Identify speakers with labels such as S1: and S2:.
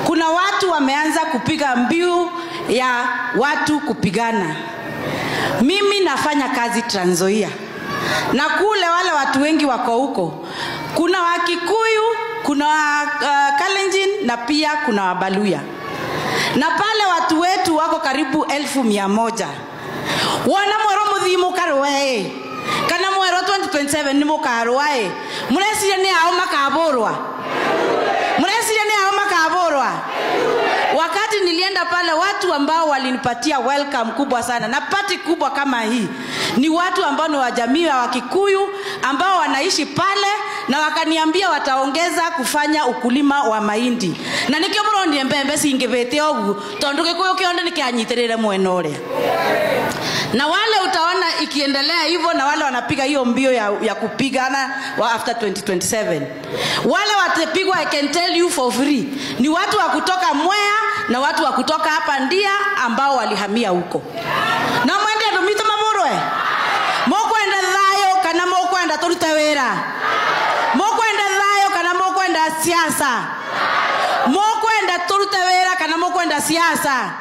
S1: kuna watu wameanza kupiga mbiu ya watu kupigana. Mimi nafanya kazi Trans Nzoia, na kule wale watu wengi wako huko. Kuna Wakikuyu, kuna Kalenjin na pia kuna Wabaluya. Na pale watu wetu wako karibu 1,100. Wana mwero muthimu karwae. Kana mwero 2027 ni mukarwae. Mureciria ni ao makaborwa. Mureciria ni ao makaborwa. Wakati nilienda pale, watu ambao walinipatia welcome kubwa sana na party kubwa kama hii ni watu ambao ni wa jamii ya Wakikuyu ambao wanaishi pale, na wakaniambia wataongeza kufanya ukulima wa mahindi. Na nikio murondi mbembe singibete ogu tondu Gikuyu kionde nikianyitirire mweno ule. Na wale utaona ikiendelea hivyo, na wale wanapiga hiyo mbio ya kupigana after 2027. Wale watapigwa, I can tell you for free, ni watu wa kutoka Mwea na watu wa kutoka hapa Ndia ambao walihamia huko. Na mwende ndomito maborwe. Mokwenda thayo kana mokwenda turuta wera. Mokwenda thayo kana mokwenda siasa. Mokwenda turuta wera kana mokwenda siasa.